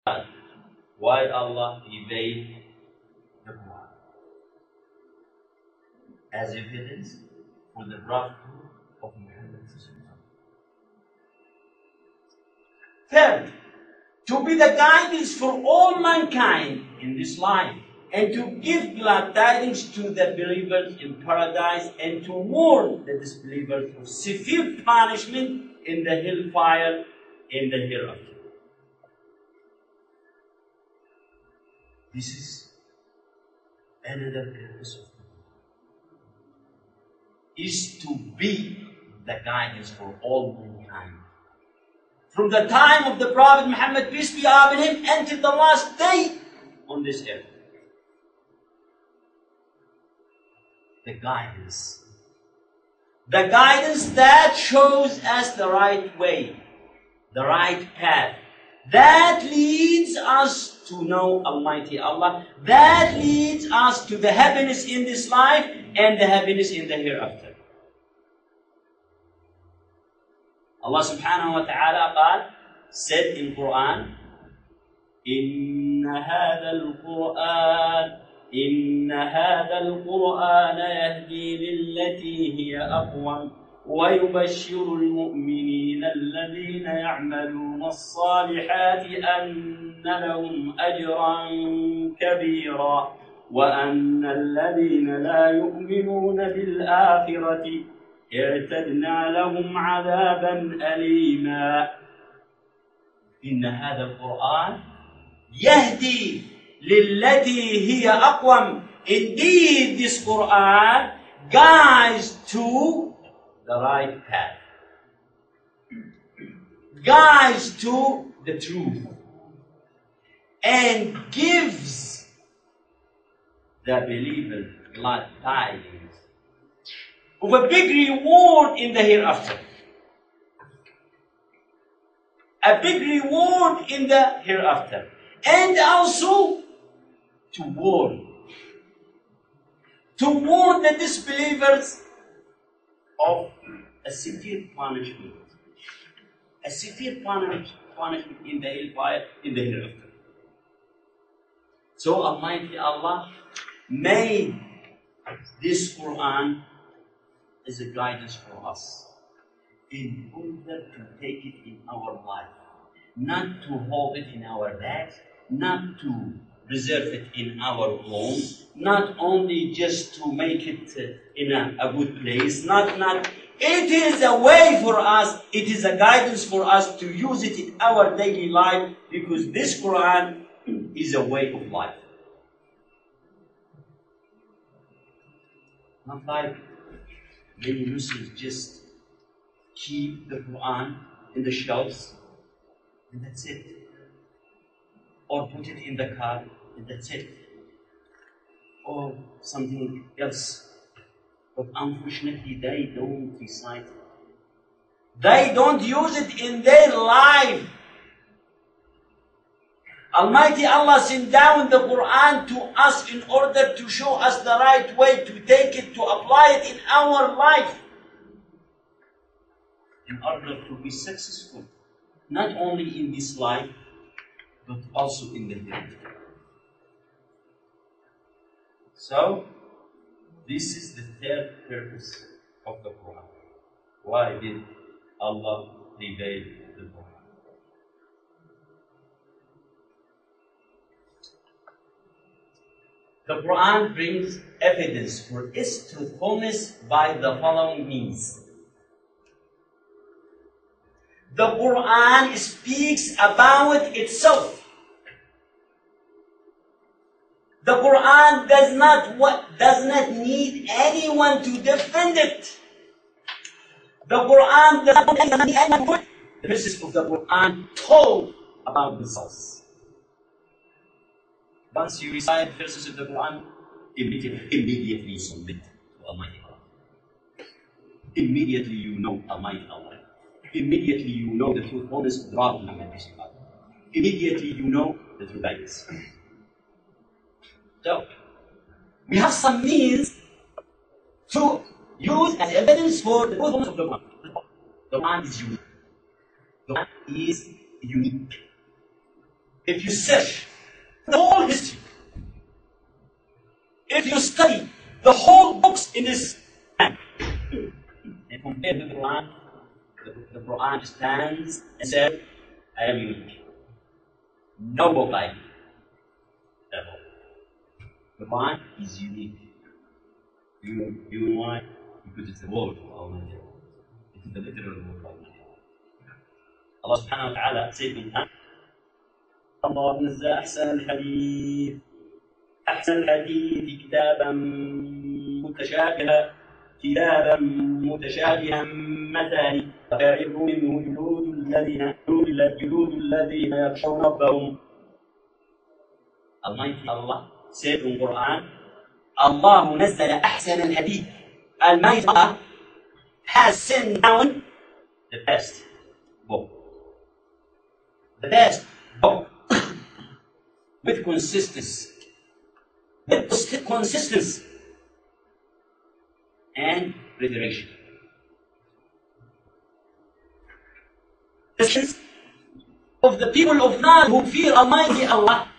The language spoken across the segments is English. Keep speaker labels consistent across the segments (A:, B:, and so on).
A: why Allah revealed the Quran as evidence for the prophethood of Muhammad. Third, to be the guidance for all mankind in this life, and to give glad tidings to the believers in paradise, and to warn the disbelievers of severe punishment in the hellfire in the hereafter. This is another purpose of the Quran, is to be the guidance for all mankind. From the time of the Prophet Muhammad, peace be upon him, until the last day on this earth. The guidance. The guidance that shows us the right way, the right path. That leads us to know Almighty Allah. That leads us to the happiness in this life and the happiness in the hereafter. Allah subhanahu wa ta'ala said in Quran, إن هذا القرآن يهدي للتي هي أقوم ويبشر المؤمنين الذين يعملون الصالحات أن لهم أجرا كبيرا وأن الذين لا يؤمنون بالآخرة اعتدنا لهم عذابا أليما. إن هذا القرآن يهدي للتي هي أقوم. Indeed, this Quran guides to the right path, guides to the truth, and gives the believer glad tidings of a big reward in the hereafter. A big reward in the hereafter. And also to warn the disbelievers of a severe punishment. A severe punishment in the hellfire in the hereafter. So Almighty Allah made this Quran as a guidance for us in order to take it in our life, not to hold it in our bags, not to preserve it in our home, not only just to make it in a good place, it is a way for us, it is a guidance for us to use it in our daily life, because this Quran is a way of life. Not like many Muslims just keep the Quran in the shelves and that's it. Or put it in the car and that's it. Or something else. But unfortunately they don't recite it. They don't use it in their life. Almighty Allah sent down the Quran to us in order to show us the right way to take it, to apply it in our life. In order to be successful, not only in this life, but also in the hereafter. So, this is the third purpose of the Quran. Why did Allah reveal the Quran? The Quran brings evidence for its truthfulness by the following means. The Quran speaks about itself. The Quran does not need anyone to defend it. The Quran does not need anyone. The verses of the Quran told about themselves. Once you recite verses of the Quran, immediately submit to Almighty Allah. Immediately you know Almighty Allah. Immediately you know the truthfulness of the Prophet Muhammad. Immediately you know the true guidance. So, we have some means to use as evidence for the truthfulness of the Quran. The Quran is unique. The Quran is unique. If you search the whole history, if you study the whole books in this and compare the Quran, the Quran stands and says, I am unique. No book like it. The Quran is unique. You know why? Because it's the word of Allah. It's the literal word of Allah. Allah subhanahu wa ta'ala said in that, الله نزل أحسن الحديث كتابا متشابها مثاني فيعرف منه جلود الذين يخشون ربهم. Almighty Allah said in Quran, Allah نزل أحسن الحديث. Almighty Allah has sent down the best book. The best book with consistency. And reiteration. The sense of the people of Nar who fear Almighty Allah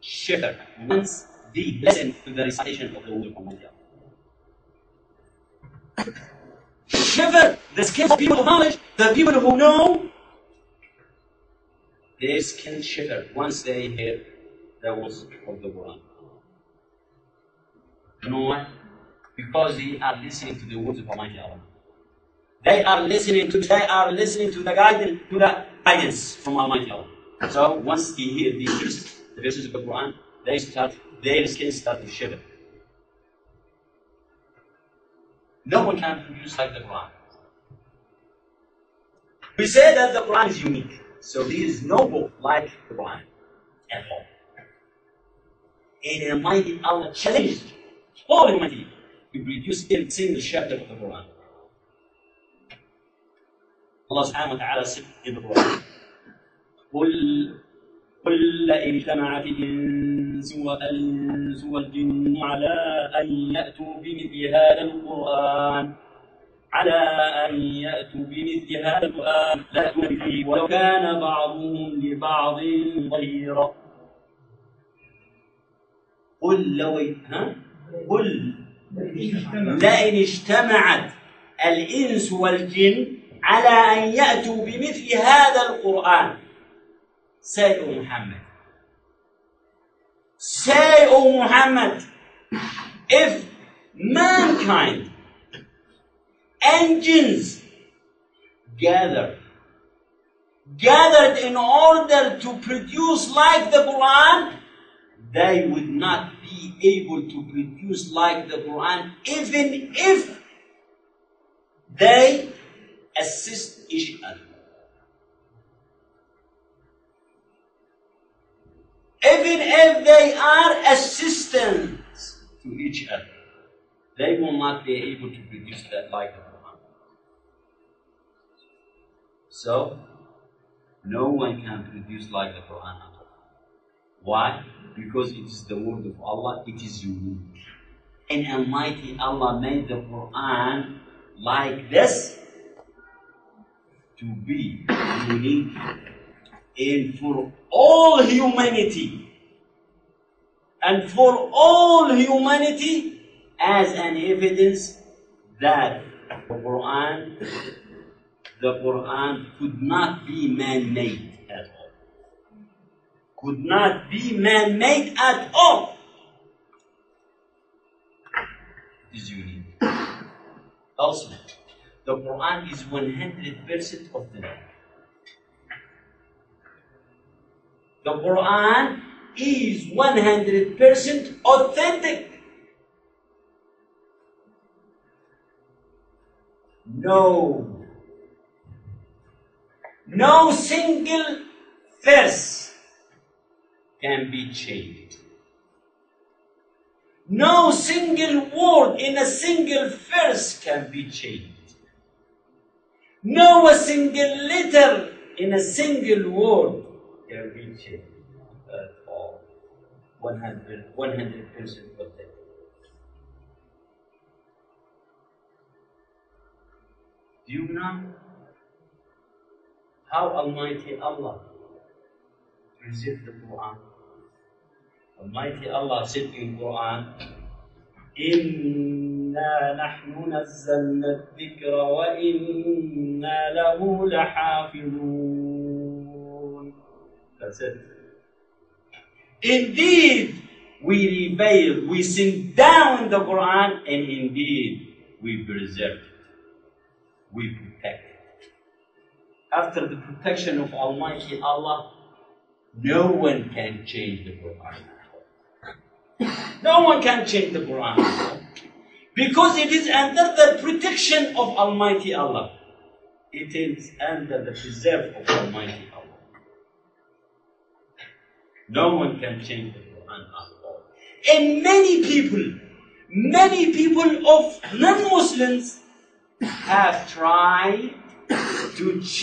A: shiver once they listen to the recitation of the word of Almighty Allah. Shiver the skin of people of knowledge, the people who know, their skin shiver once they hear the words of the Quran. You know why? Because they are listening to the words of Almighty Allah. They are listening to the guidance from Almighty Allah. So once they hear the verses of the Quran, their skin start to shiver. No one can produce like the Quran. We say that the Quran is unique, so there is no book like the Quran at all. And Almighty Allah challenged all humanity to produce every single chapter of the Quran. Allah subhanahu wa ta'ala said in the Quran, قل لئن اجتمعت الإنس والجن على أن يأتوا بمثل هذا القرآن لا يأتون به ولو كان بعضهم لبعض ظهيرا. قل لئن اجتمعت الإنس والجن على أن يأتوا بمثل هذا القرآن. Say, O Muhammad, if mankind and jinns gathered in order to produce like the Quran, they would not be able to produce like the Quran even if they assist each other. Even if they are assistants to each other, they will not be able to produce that like the Quran. So, no one can produce like the Quran at all. Why? Because it is the word of Allah, it is unique. And Almighty Allah made the Quran like this to be unique and for all humanity. And for all humanity as an evidence that the Quran could not be man-made at all. Could not be man-made at all. It is unique. Also, the Quran is 100% authentic. The Quran is 100% authentic. No single verse can be changed. No single word in a single verse can be changed. No single letter in a single word can be changed at all. 100% authentic. Do you know how Almighty Allah preserve the Quran. Almighty Allah said in Quran, إِنَّا نَحْنُ نَزَّلْنَا الذِّكْرَ وَإِنَّا لَهُ لَحَافِظُونَ. That's it. Indeed, we reveal, we send down the Quran, and indeed, we preserve it. We protect it. After the protection of Almighty Allah, no one can change the Quran. No one can change the Quran. Because it is under the protection of Almighty Allah. It is under the preserve of Almighty Allah. No one can change the Quran at all. And many people of non-Muslims have tried to change